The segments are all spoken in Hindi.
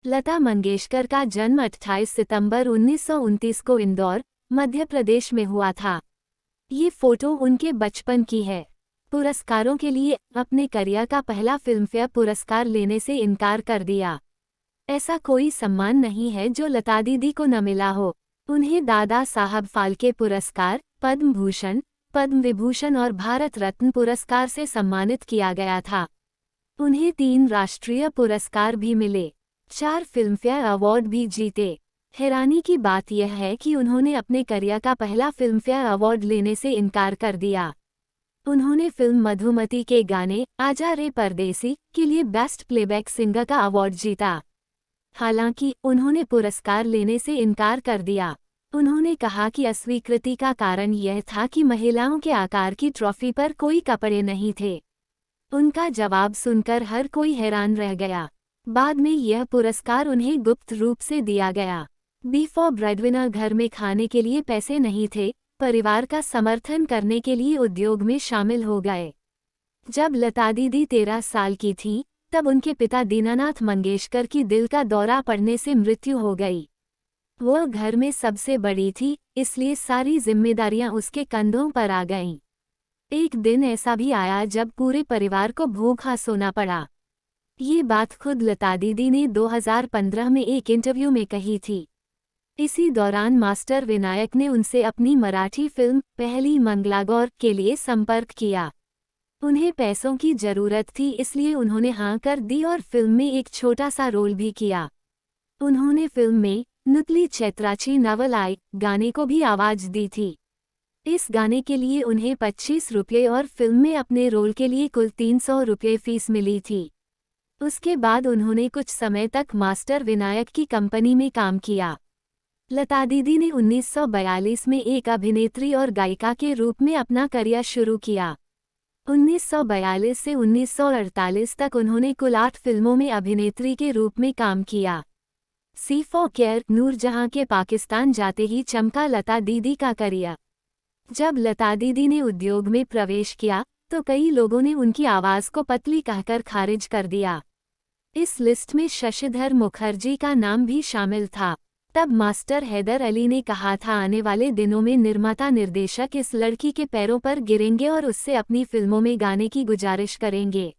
लता मंगेशकर का जन्म 28 सितंबर 1929 को इंदौर, मध्य प्रदेश में हुआ था। ये फोटो उनके बचपन की है। पुरस्कारों के लिए अपने करियर का पहला फिल्मफेयर पुरस्कार लेने से इनकार कर दिया। ऐसा कोई सम्मान नहीं है जो लता दीदी को न मिला हो। उन्हें दादा साहब फाल्के पुरस्कार, पद्म भूषण, पद्म विभूषण और भारत रत्न पुरस्कार से सम्मानित किया गया था। उन्हें 3 राष्ट्रीय पुरस्कार भी मिले, 4 फिल्मफेयर अवार्ड भी जीते। हैरानी की बात यह है कि उन्होंने अपने करियर का पहला फिल्मफेयर अवार्ड लेने से इनकार कर दिया। उन्होंने फिल्म मधुमती के गाने आजा रे परदेसी के लिए बेस्ट प्लेबैक सिंगर का अवार्ड जीता। हालांकि उन्होंने पुरस्कार लेने से इनकार कर दिया। उन्होंने कहा कि अस्वीकृति का कारण यह था कि महिलाओं के आकार की ट्रॉफी पर कोई कपड़े नहीं थे। उनका जवाब सुनकर हर कोई हैरान रह गया। बाद में यह पुरस्कार उन्हें गुप्त रूप से दिया गया। बिफोर ब्रेडविनर घर में खाने के लिए पैसे नहीं थे, परिवार का समर्थन करने के लिए उद्योग में शामिल हो गए। जब लता दीदी 13 साल की थीं, तब उनके पिता दीनानाथ मंगेशकर की दिल का दौरा पड़ने से मृत्यु हो गई। वह घर में सबसे बड़ी थी, इसलिए सारी जिम्मेदारियां उसके कंधों पर आ गईं। एक दिन ऐसा भी आया जब पूरे परिवार को भूखा सोना पड़ा। ये बात खुद लता दीदी ने 2015 में एक इंटरव्यू में कही थी। इसी दौरान मास्टर विनायक ने उनसे अपनी मराठी फिल्म पहली मंगलागौर के लिए संपर्क किया। उन्हें पैसों की जरूरत थी, इसलिए उन्होंने हाँ कर दी और फिल्म में एक छोटा सा रोल भी किया। उन्होंने फिल्म में नुतली चैत्राची नवल आई गाने को भी आवाज दी थी। इस गाने के लिए उन्हें 25 रुपये और फिल्म में अपने रोल के लिए कुल 300 रुपये फीस मिली थी। उसके बाद उन्होंने कुछ समय तक मास्टर विनायक की कंपनी में काम किया। लता दीदी ने 1942 में एक अभिनेत्री और गायिका के रूप में अपना करियर शुरू किया। 1942 से 1948 तक उन्होंने कुल 8 फिल्मों में अभिनेत्री के रूप में काम किया। सी फॉर केयर, नूरजहां के पाकिस्तान जाते ही चमका लता दीदी का करियर। जब लता दीदी ने उद्योग में प्रवेश किया, तो कई लोगों ने उनकी आवाज़ को पतली कहकर खारिज कर दिया। इस लिस्ट में शशिधर मुखर्जी का नाम भी शामिल था। तब मास्टर हैदर अली ने कहा था आने वाले दिनों में निर्माता निर्देशक इस लड़की के पैरों पर गिरेंगे और उससे अपनी फिल्मों में गाने की गुजारिश करेंगे।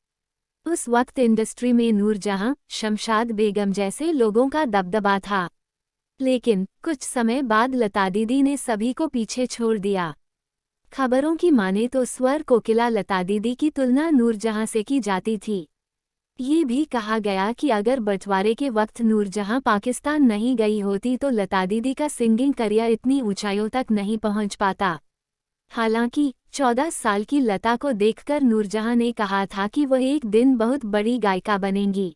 उस वक्त इंडस्ट्री में नूरजहां, शमशाद बेगम जैसे लोगों का दबदबा था। लेकिन कुछ समय बाद लता दीदी ने सभी को पीछे छोड़ दिया। खबरों की माने तो स्वर कोकिला लता दीदी की तुलना नूरजहां से की जाती थी। ये भी कहा गया कि अगर बंटवारे के वक्त नूरजहां पाकिस्तान नहीं गई होती तो लता दीदी का सिंगिंग करियर इतनी ऊंचाइयों तक नहीं पहुंच पाता। हालांकि 14 साल की लता को देखकर नूरजहां ने कहा था कि वह एक दिन बहुत बड़ी गायिका बनेंगी।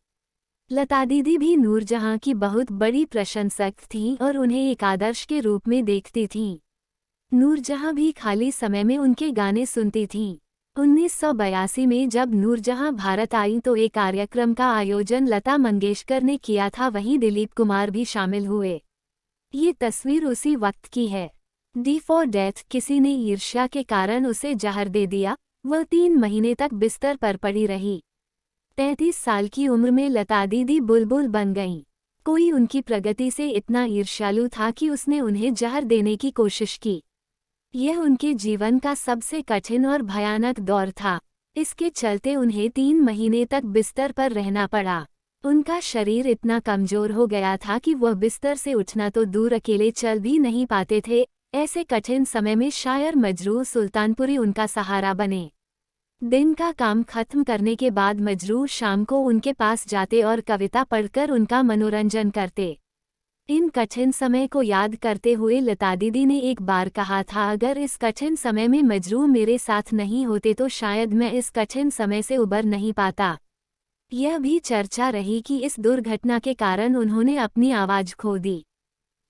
लता दीदी भी नूरजहां की बहुत बड़ी प्रशंसक थीं और उन्हें एक आदर्श के रूप में देखती थीं। नूरजहां भी खाली समय में उनके गाने सुनती थीं। 1982 में जब नूरजहां भारत आई तो एक कार्यक्रम का आयोजन लता मंगेशकर ने किया था, वहीं दिलीप कुमार भी शामिल हुए। ये तस्वीर उसी वक्त की है। डी फॉर डेथ, किसी ने ईर्ष्या के कारण उसे जहर दे दिया। वह 3 महीने तक बिस्तर पर पड़ी रही। 33 साल की उम्र में लता दीदी बुलबुल बन गईं। कोई उनकी प्रगति से इतना ईर्ष्यालु था कि उसने उन्हें जहर देने की कोशिश की। यह उनके जीवन का सबसे कठिन और भयानक दौर था। इसके चलते उन्हें 3 महीने तक बिस्तर पर रहना पड़ा। उनका शरीर इतना कमजोर हो गया था कि वह बिस्तर से उठना तो दूर अकेले चल भी नहीं पाते थे। ऐसे कठिन समय में शायर मजरूह सुल्तानपुरी उनका सहारा बने। दिन का काम खत्म करने के बाद मजरूह शाम को उनके पास जाते और कविता पढ़कर उनका मनोरंजन करते। इन कठिन समय को याद करते हुए लता दीदी ने एक बार कहा था, अगर इस कठिन समय में मजरूह मेरे साथ नहीं होते तो शायद मैं इस कठिन समय से उबर नहीं पाता। यह भी चर्चा रही कि इस दुर्घटना के कारण उन्होंने अपनी आवाज़ खो दी।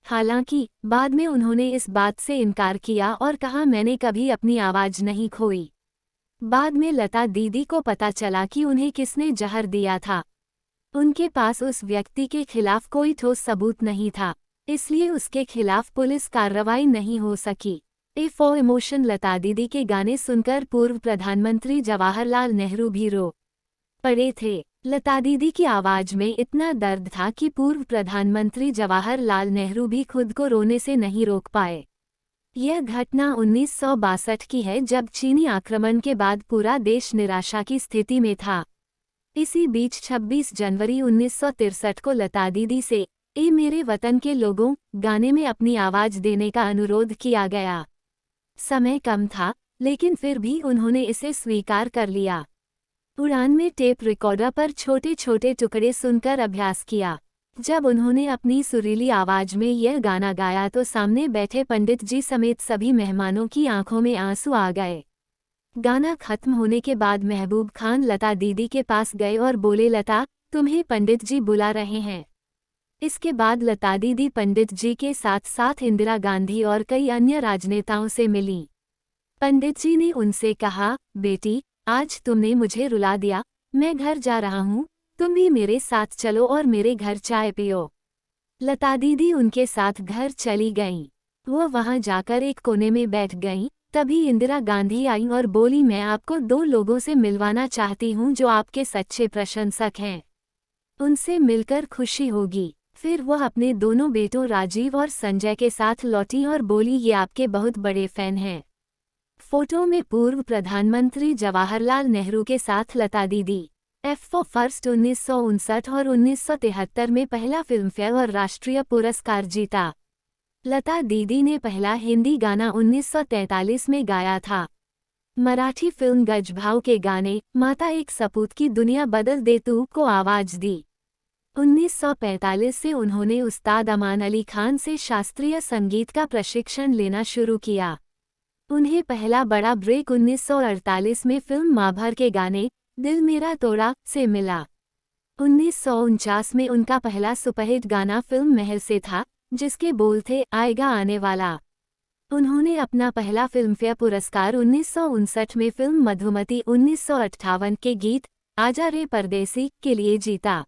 हालांकि बाद में उन्होंने इस बात से इनकार किया और कहा, मैंने कभी अपनी आवाज़ नहीं खोई। बाद में लता दीदी को पता चला कि उन्हें किसने जहर दिया था। उनके पास उस व्यक्ति के खिलाफ कोई ठोस सबूत नहीं था, इसलिए उसके खिलाफ पुलिस कार्रवाई नहीं हो सकी। ए फॉर इमोशन, लता दीदी के गाने सुनकर पूर्व प्रधानमंत्री जवाहरलाल नेहरू भी रो पड़े थे। लता दीदी की आवाज में इतना दर्द था कि पूर्व प्रधानमंत्री जवाहरलाल नेहरू भी खुद को रोने से नहीं रोक पाए। यह घटना 1962 की है, जब चीनी आक्रमण के बाद पूरा देश निराशा की स्थिति में था। इसी बीच 26 जनवरी 1963 को लता दीदी से ए मेरे वतन के लोगों गाने में अपनी आवाज देने का अनुरोध किया गया। समय कम था, लेकिन फिर भी उन्होंने इसे स्वीकार कर लिया। उड़ान में टेप रिकॉर्डर पर छोटे छोटे टुकड़े सुनकर अभ्यास किया। जब उन्होंने अपनी सुरीली आवाज में यह गाना गाया तो सामने बैठे पंडित जी समेत सभी मेहमानों की आंखों में आंसू आ गए। गाना खत्म होने के बाद महबूब खान लता दीदी के पास गए और बोले, लता, तुम्हें पंडित जी बुला रहे हैं। इसके बाद लता दीदी पंडित जी के साथ साथ इंदिरा गांधी और कई अन्य राजनेताओं से मिलीं। पंडित जी ने उनसे कहा, बेटी, आज तुमने मुझे रुला दिया, मैं घर जा रहा हूँ, तुम भी मेरे साथ चलो और मेरे घर चाय पियो। लता दीदी उनके साथ घर चली गईं। वो वहां जाकर एक कोने में बैठ गईं। तभी इंदिरा गांधी आईं और बोली, मैं आपको दो लोगों से मिलवाना चाहती हूँ जो आपके सच्चे प्रशंसक हैं। उनसे मिलकर खुशी होगी। फिर वह अपने दोनों बेटों राजीव और संजय के साथ लौटी और बोली, ये आपके बहुत बड़े फैन हैं। फोटो में पूर्व प्रधानमंत्री जवाहरलाल नेहरू के साथ लता दीदी। फॉर फर्स्ट 1959 और 1973 में पहला फिल्मफेयर और राष्ट्रीय पुरस्कार जीता। लता दीदी ने पहला हिंदी गाना 1943 में गाया था। मराठी फिल्म गजभाव के गाने माता एक सपूत की दुनिया बदल दे तू को आवाज दी। 1945 से उन्होंने उस्ताद अमान अली खान से शास्त्रीय संगीत का प्रशिक्षण लेना शुरू किया। उन्हें पहला बड़ा ब्रेक 1948 में फिल्म माभर के गाने दिल मेरा तोड़ा से मिला। 1949 में उनका पहला सुपरहिट गाना फिल्म महल से था, जिसके बोल थे, आएगा आने वाला। उन्होंने अपना पहला फिल्मफेयर पुरस्कार 1959 में फिल्म मधुमती 1958 के गीत आजा रे परदेसी के लिए जीता।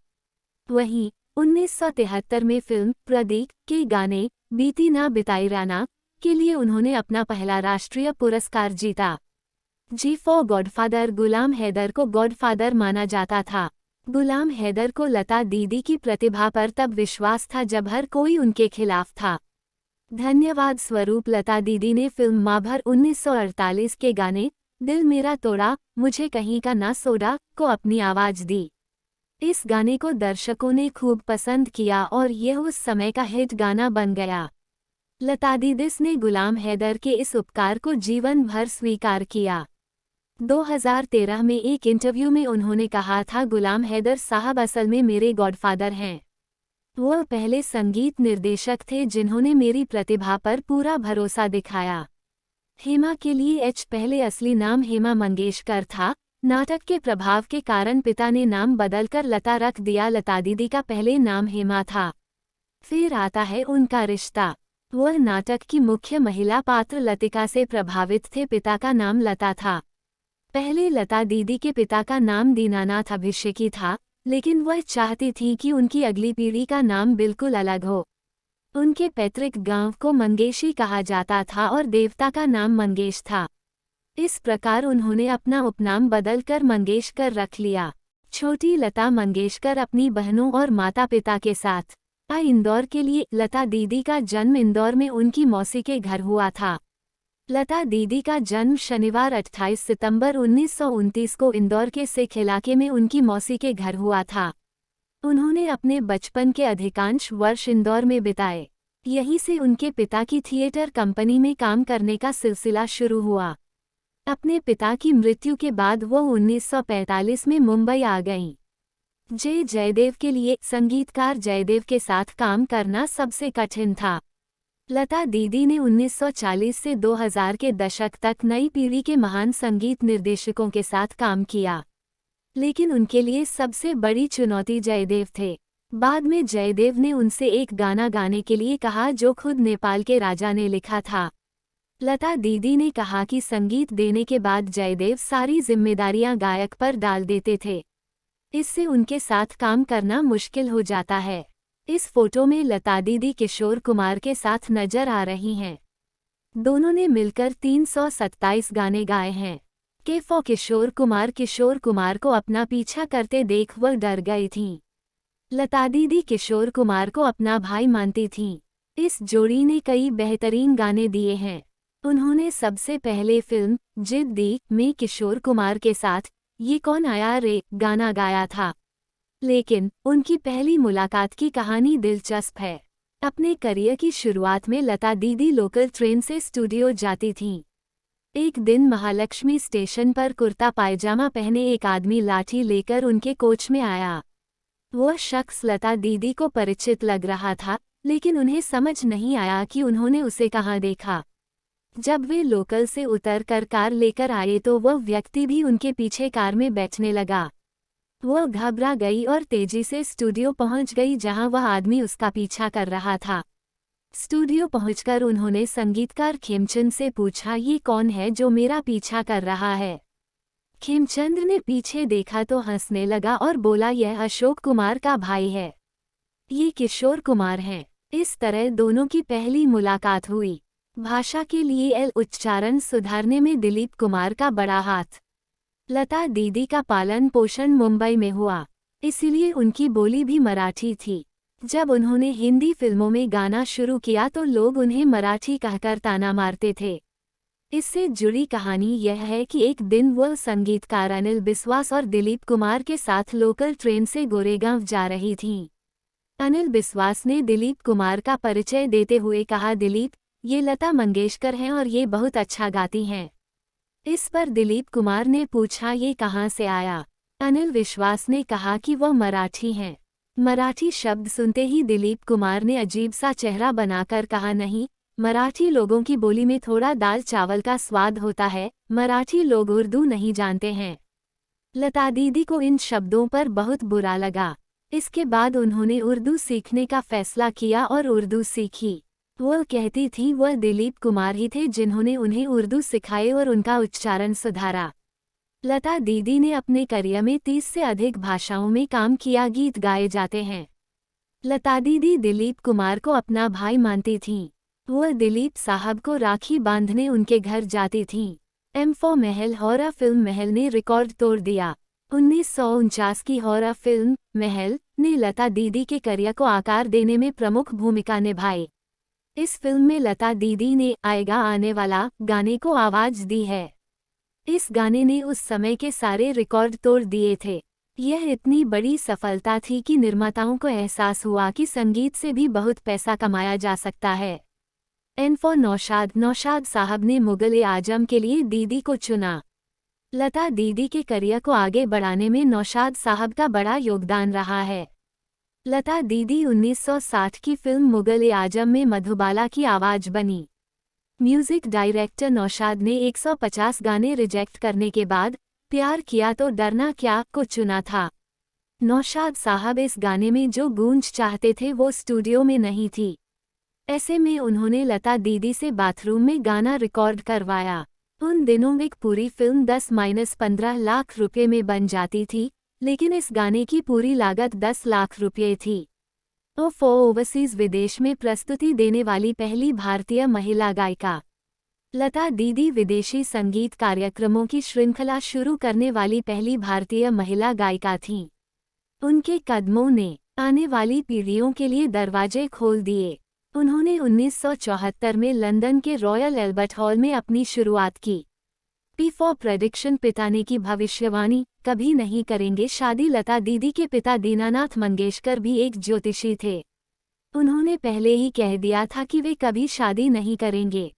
वहीं 1973 में फिल्म प्रदीप के गाने बीती ना बिताई राना के लिए उन्होंने अपना पहला राष्ट्रीय पुरस्कार जीता। जी फॉर गॉडफादर गुलाम हैदर को गॉडफादर माना जाता था। गुलाम हैदर को लता दीदी की प्रतिभा पर तब विश्वास था जब हर कोई उनके खिलाफ था। धन्यवाद स्वरूप लता दीदी ने फिल्म माभर 1948 के गाने दिल मेरा तोड़ा मुझे कहीं का ना सोडा को अपनी आवाज दी। इस गाने को दर्शकों ने खूब पसंद किया और यह उस समय का हिट गाना बन गया। लता दीदी ने गुलाम हैदर के इस उपकार को जीवन भर स्वीकार किया। 2013 में एक इंटरव्यू में उन्होंने कहा था, गुलाम हैदर साहब असल में मेरे गॉडफादर हैं। वह पहले संगीत निर्देशक थे जिन्होंने मेरी प्रतिभा पर पूरा भरोसा दिखाया। हेमा के लिए पहले असली नाम हेमा मंगेशकर था। नाटक के प्रभाव के कारण पिता ने नाम बदलकर लता रख दिया। लता दीदी का पहले नाम हेमा था। फिर आता है उनका रिश्ता। वह नाटक की मुख्य महिला पात्र लतिका से प्रभावित थे। पिता का नाम लता था। पहले लता दीदी के पिता का नाम दीनानाथ अभिषेकी था, लेकिन वह चाहती थी कि उनकी अगली पीढ़ी का नाम बिल्कुल अलग हो। उनके पैतृक गांव को मंगेशी कहा जाता था और देवता का नाम मंगेश था। इस प्रकार उन्होंने अपना उपनाम बदलकर मंगेशकर रख लिया। छोटी लता मंगेशकर अपनी बहनों और माता पिता के साथ इंदौर के लिए। लता दीदी का जन्म इंदौर में उनकी मौसी के घर हुआ था। लता दीदी का जन्म शनिवार 28 सितंबर 1929 को इंदौर के सिख इलाके में उनकी मौसी के घर हुआ था। उन्होंने अपने बचपन के अधिकांश वर्ष इंदौर में बिताए। यहीं से उनके पिता की थिएटर कंपनी में काम करने का सिलसिला शुरू हुआ। अपने पिता की मृत्यु के बाद वह 1945 में मुंबई आ गईं। जयदेव के लिए संगीतकार जयदेव के साथ काम करना सबसे कठिन था। लता दीदी ने 1940 से 2000 के दशक तक नई पीढ़ी के महान संगीत निर्देशकों के साथ काम किया, लेकिन उनके लिए सबसे बड़ी चुनौती जयदेव थे। बाद में जयदेव ने उनसे एक गाना गाने के लिए कहा जो खुद नेपाल के राजा ने लिखा था। लता दीदी ने कहा कि संगीत देने के बाद जयदेव सारी जिम्मेदारियां गायक पर डाल देते थे। इससे उनके साथ काम करना मुश्किल हो जाता है। इस फोटो में लता दीदी किशोर कुमार के साथ नजर आ रही हैं। दोनों ने मिलकर 327 गाने गाए हैं। केफो किशोर कुमार को अपना पीछा करते देख वह डर गई थीं। लता दीदी किशोर कुमार को अपना भाई मानती थीं। इस जोड़ी ने कई बेहतरीन गाने दिए हैं। उन्होंने सबसे पहले फिल्म जिद्दी में किशोर कुमार के साथ ये कौन आया रे गाना गाया था। लेकिन उनकी पहली मुलाकात की कहानी दिलचस्प है। अपने करियर की शुरुआत में लता दीदी लोकल ट्रेन से स्टूडियो जाती थीं। एक दिन महालक्ष्मी स्टेशन पर कुर्ता पायजामा पहने एक आदमी लाठी लेकर उनके कोच में आया। वह शख्स लता दीदी को परिचित लग रहा था, लेकिन उन्हें समझ नहीं आया कि उन्होंने उसे कहाँ देखा। जब वे लोकल से उतरकर कार लेकर आए तो वह व्यक्ति भी उनके पीछे कार में बैठने लगा। वह घबरा गई और तेजी से स्टूडियो पहुंच गई जहां वह आदमी उसका पीछा कर रहा था। स्टूडियो पहुंचकर उन्होंने संगीतकार खेमचंद से पूछा, ये कौन है जो मेरा पीछा कर रहा है। खेमचंद ने पीछे देखा तो हंसने लगा और बोला, यह अशोक कुमार का भाई है, ये किशोर कुमार हैं। इस तरह दोनों की पहली मुलाकात हुई। भाषा के लिए एल उच्चारण सुधारने में दिलीप कुमार का बड़ा हाथ। लता दीदी का पालन पोषण मुंबई में हुआ, इसलिए उनकी बोली भी मराठी थी। जब उन्होंने हिंदी फिल्मों में गाना शुरू किया तो लोग उन्हें मराठी कहकर ताना मारते थे। इससे जुड़ी कहानी यह है कि एक दिन वह संगीतकार अनिल बिस्वास और दिलीप कुमार के साथ लोकल ट्रेन से गोरेगांव जा रही थीं। अनिल बिस्वास ने दिलीप कुमार का परिचय देते हुए कहा, दिलीप, ये लता मंगेशकर हैं और ये बहुत अच्छा गाती हैं। इस पर दिलीप कुमार ने पूछा, ये कहाँ से आया। अनिल विश्वास ने कहा कि वह मराठी हैं। मराठी शब्द सुनते ही दिलीप कुमार ने अजीब सा चेहरा बनाकर कहा, नहीं, मराठी लोगों की बोली में थोड़ा दाल चावल का स्वाद होता है, मराठी लोग उर्दू नहीं जानते हैं। लता दीदी को इन शब्दों पर बहुत बुरा लगा। इसके बाद उन्होंने उर्दू सीखने का फैसला किया और उर्दू सीखी। वह कहती थी वह दिलीप कुमार ही थे जिन्होंने उन्हें उर्दू सिखाए और उनका उच्चारण सुधारा। लता दीदी ने अपने करियर में 30 से अधिक भाषाओं में काम किया, गीत गाए जाते हैं। लता दीदी दिलीप कुमार को अपना भाई मानती थीं। वह दिलीप साहब को राखी बांधने उनके घर जाती थीं। M4 महल हॉरर फिल्म महल ने रिकॉर्ड तोड़ दिया। 1949 की हॉरर फिल्म महल ने लता दीदी के करियर को आकार देने में प्रमुख भूमिका निभाई। इस फिल्म में लता दीदी ने आएगा आने वाला गाने को आवाज दी है। इस गाने ने उस समय के सारे रिकॉर्ड तोड़ दिए थे। यह इतनी बड़ी सफलता थी कि निर्माताओं को एहसास हुआ कि संगीत से भी बहुत पैसा कमाया जा सकता है। M4 नौशाद साहब ने मुग़ल-ए-आज़म के लिए दीदी को चुना। लता दीदी के करियर को आगे बढ़ाने में नौशाद साहब का बड़ा योगदान रहा है। लता दीदी 1960 की फिल्म मुग़ल-ए-आज़म में मधुबाला की आवाज बनी। म्यूजिक डायरेक्टर नौशाद ने 150 गाने रिजेक्ट करने के बाद प्यार किया तो डरना क्या को चुना था। नौशाद साहब इस गाने में जो गूंज चाहते थे वो स्टूडियो में नहीं थी। ऐसे में उन्होंने लता दीदी से बाथरूम में गाना रिकॉर्ड करवाया। उन दिनों एक पूरी फिल्म 10-15 लाख रुपए में बन जाती थी, लेकिन इस गाने की पूरी लागत 10 लाख रुपये थी। ओवरसीज विदेश में प्रस्तुति देने वाली पहली भारतीय महिला गायिका। लता दीदी विदेशी संगीत कार्यक्रमों की श्रृंखला शुरू करने वाली पहली भारतीय महिला गायिका थीं। उनके कदमों ने आने वाली पीढ़ियों के लिए दरवाजे खोल दिए। उन्होंने 1974 में लंदन के रॉयल एल्बर्ट हॉल में अपनी शुरुआत की। पी फॉर प्रेडिक्शन, पिता ने की भविष्यवाणी, कभी नहीं करेंगे शादी। लता दीदी के पिता दीनानाथ मंगेशकर भी एक ज्योतिषी थे। उन्होंने पहले ही कह दिया था कि वे कभी शादी नहीं करेंगे।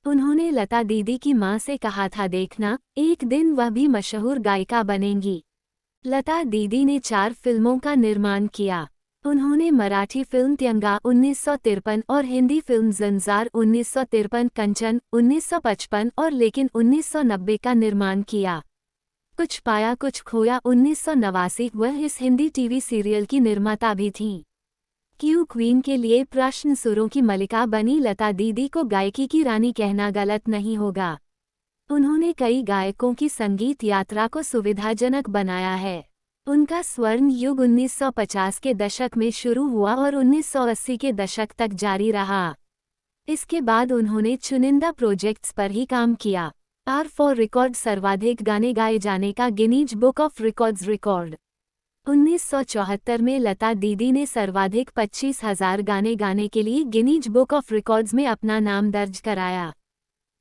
उन्होंने लता दीदी की मां से कहा था, देखना, एक दिन वह भी मशहूर गायिका बनेंगी। लता दीदी ने 4 फिल्मों का निर्माण किया। उन्होंने मराठी फिल्म त्यंगा 1953 और हिंदी फिल्म ज़ंजार 1953, कंचन 1955 और लेकिन 1990 का निर्माण किया। कुछ पाया कुछ खोया 1989। वह इस हिंदी टीवी सीरियल की निर्माता भी थीं। क्यू क्वीन के लिए प्रश्न सुरों की मलिका बनी लता दीदी को गायकी की रानी कहना गलत नहीं होगा। उन्होंने कई गायकों की संगीत यात्रा को सुविधाजनक बनाया है। उनका स्वर्ण युग 1950 के दशक में शुरू हुआ और 1980 के दशक तक जारी रहा। इसके बाद उन्होंने चुनिंदा प्रोजेक्ट्स पर ही काम किया। आर फॉर रिकॉर्ड, सर्वाधिक गाने गाए जाने का Guinness book of records record. 1974 में लता दीदी ने सर्वाधिक 25,000 गाने गाने के लिए गिनीज बुक ऑफ रिकॉर्ड्स में अपना नाम दर्ज कराया।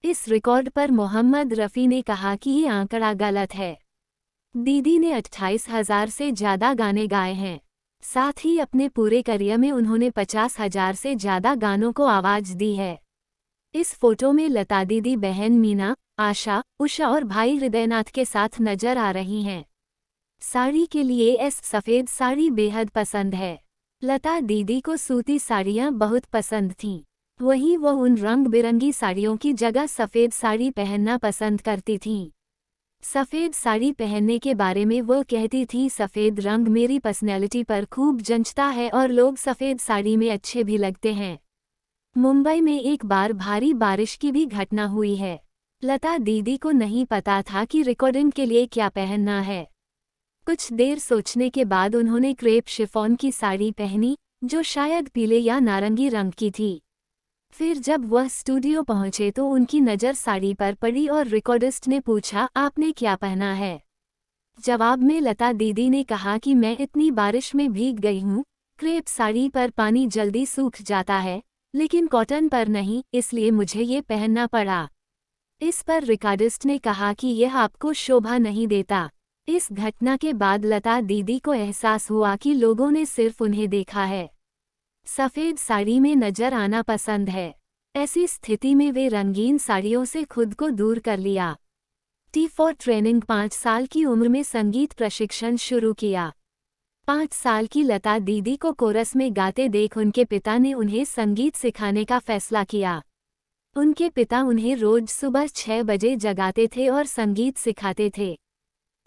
इस रिकॉर्ड पर मोहम्मद रफ़ी ने कहा कि ये आंकड़ा गलत है। दीदी ने 28,000 से ज़्यादा गाने गाए हैं। साथ ही अपने पूरे करियर में उन्होंने 50,000 से ज़्यादा गानों को आवाज़ दी है। इस फोटो में लता दीदी बहन मीना, आशा, उषा और भाई हृदयनाथ के साथ नजर आ रही हैं। साड़ी के लिए सफ़ेद साड़ी बेहद पसंद है। लता दीदी को सूती साड़ियाँ बहुत पसंद थीं। वहीं वह उन रंग बिरंगी साड़ियों की जगह सफ़ेद साड़ी पहनना पसंद करती थीं। सफ़ेद साड़ी पहनने के बारे में वो कहती थी, सफ़ेद रंग मेरी पर्सनैलिटी पर खूब जंचता है और लोग सफ़ेद साड़ी में अच्छे भी लगते हैं। मुंबई में एक बार भारी बारिश की भी घटना हुई है। लता दीदी को नहीं पता था कि रिकॉर्डिंग के लिए क्या पहनना है। कुछ देर सोचने के बाद उन्होंने क्रेप शिफॉन की साड़ी पहनी, जो शायद पीले या नारंगी रंग की थी। फिर जब वह स्टूडियो पहुंचे तो उनकी नज़र साड़ी पर पड़ी और रिकॉर्डिस्ट ने पूछा, आपने क्या पहना है? जवाब में लता दीदी ने कहा कि मैं इतनी बारिश में भीग गई हूँ, क्रेप साड़ी पर पानी जल्दी सूख जाता है, लेकिन कॉटन पर नहीं, इसलिए मुझे ये पहनना पड़ा। इस पर रिकॉर्डिस्ट ने कहा कि यह आपको शोभा नहीं देता। इस घटना के बाद लता दीदी को एहसास हुआ कि लोगों ने सिर्फ उन्हें देखा है। सफ़ेद साड़ी में नजर आना पसंद है। ऐसी स्थिति में वे रंगीन साड़ियों से खुद को दूर कर लिया। टी फॉर ट्रेनिंग 5 साल की उम्र में संगीत प्रशिक्षण शुरू किया। 5 साल की लता दीदी को कोरस में गाते देख उनके पिता ने उन्हें संगीत सिखाने का फैसला किया। उनके पिता उन्हें रोज सुबह 6 बजे जगाते थे और संगीत सिखाते थे।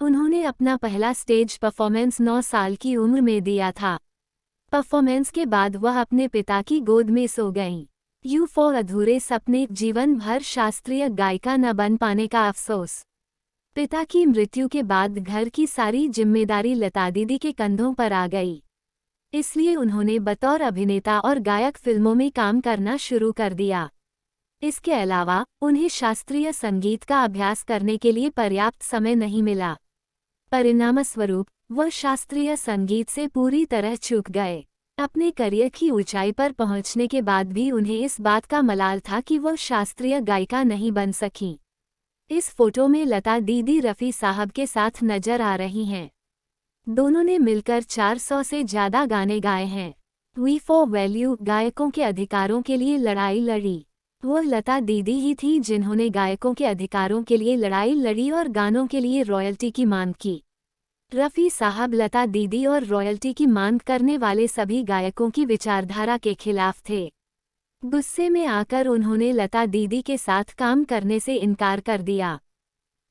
उन्होंने अपना पहला स्टेज परफॉर्मेंस 9 साल की उम्र में दिया था। परफॉर्मेंस के बाद वह अपने पिता की गोद में सो गईं। यू फॉर अधूरे सपने, जीवन भर शास्त्रीय गायिका न बन पाने का अफसोस। पिता की मृत्यु के बाद घर की सारी जिम्मेदारी लता दीदी के कंधों पर आ गई। इसलिए उन्होंने बतौर अभिनेता और गायक फिल्मों में काम करना शुरू कर दिया। इसके अलावा उन्हें शास्त्रीय संगीत का अभ्यास करने के लिए पर्याप्त समय नहीं मिला। परिणामस्वरूप वह शास्त्रीय संगीत से पूरी तरह चूक गए। अपने करियर की ऊंचाई पर पहुंचने के बाद भी उन्हें इस बात का मलाल था कि वह शास्त्रीय गायिका नहीं बन सकीं। इस फोटो में लता दीदी रफ़ी साहब के साथ नजर आ रही हैं। दोनों ने मिलकर 400 से ज़्यादा गाने गाए हैं। वी फॉर वैल्यू, गायकों के अधिकारों के लिए लड़ाई लड़ी। वह लता दीदी ही थी जिन्होंने गायकों के अधिकारों के लिए लड़ाई लड़ी और गानों के लिए रॉयल्टी की मांग की। रफ़ी साहब लता दीदी और रॉयल्टी की मांग करने वाले सभी गायकों की विचारधारा के खिलाफ थे। गुस्से में आकर उन्होंने लता दीदी के साथ काम करने से इनकार कर दिया।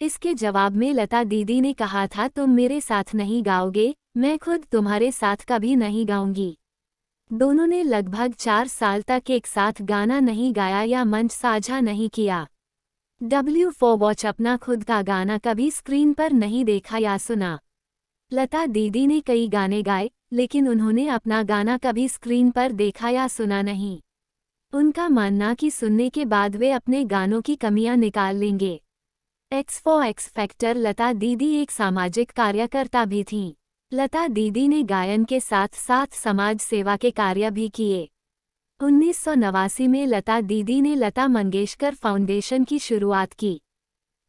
इसके जवाब में लता दीदी ने कहा था, तुम मेरे साथ नहीं गाओगे, मैं खुद तुम्हारे साथ कभी नहीं गाऊंगी। दोनों ने लगभग 4 साल तक एक साथ गाना नहीं गाया या मंच साझा नहीं किया। डब्ल्यू फॉर वॉच, अपना खुद का गाना कभी स्क्रीन पर नहीं देखा या सुना। लता दीदी ने कई गाने गाए, लेकिन उन्होंने अपना गाना कभी स्क्रीन पर देखा या सुना नहीं। उनका मानना कि सुनने के बाद वे अपने गानों की कमियां निकाल लेंगे। एक्स फॉर एक्स फैक्टर, लता दीदी एक सामाजिक कार्यकर्ता भी थीं। लता दीदी ने गायन के साथ साथ समाज सेवा के कार्य भी किए। 1989 में लता दीदी ने लता मंगेशकर फाउंडेशन की शुरुआत की।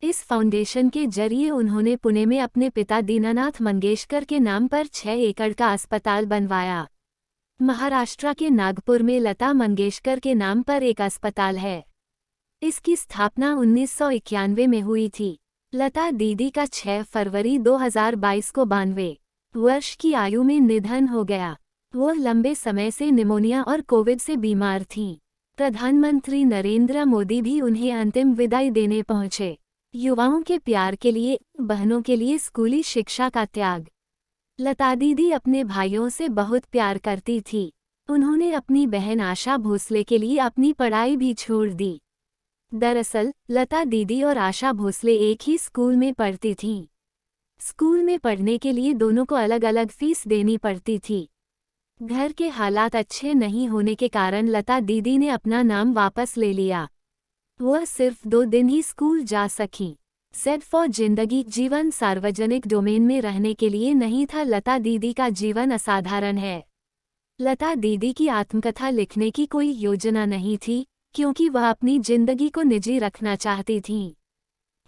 इस फाउंडेशन के जरिए उन्होंने पुणे में अपने पिता दीनानाथ मंगेशकर के नाम पर 6 एकड़ का अस्पताल बनवाया। महाराष्ट्र के नागपुर में लता मंगेशकर के नाम पर एक अस्पताल है। इसकी स्थापना 1991 में हुई थी। लता दीदी का 6 फरवरी 2022 को 92 वर्ष की आयु में निधन हो गया। वह लंबे समय से निमोनिया और कोविड से बीमार थीं। प्रधानमंत्री नरेंद्र मोदी भी उन्हें अंतिम विदाई देने पहुंचे। युवाओं के प्यार के लिए, बहनों के लिए स्कूली शिक्षा का त्याग। लता दीदी अपने भाइयों से बहुत प्यार करती थी। उन्होंने अपनी बहन आशा भोसले के लिए अपनी पढ़ाई भी छोड़ दी। दरअसल लता दीदी और आशा भोसले एक ही स्कूल में पढ़ती थीं। स्कूल में पढ़ने के लिए दोनों को अलग अलग फीस देनी पड़ती थी। घर के हालात अच्छे नहीं होने के कारण लता दीदी ने अपना नाम वापस ले लिया। वह सिर्फ 2 दिन ही स्कूल जा सकी। सेट फॉर जिंदगी जीवन सार्वजनिक डोमेन में रहने के लिए नहीं था। लता दीदी का जीवन असाधारण है। लता दीदी की आत्मकथा लिखने की कोई योजना नहीं थी, क्योंकि वह अपनी जिंदगी को निजी रखना चाहती थीं।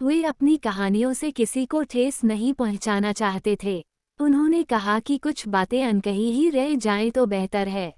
वे अपनी कहानियों से किसी को ठेस नहीं पहुंचाना चाहते थे। उन्होंने कहा कि कुछ बातें अनकही ही रह जाएं तो बेहतर है।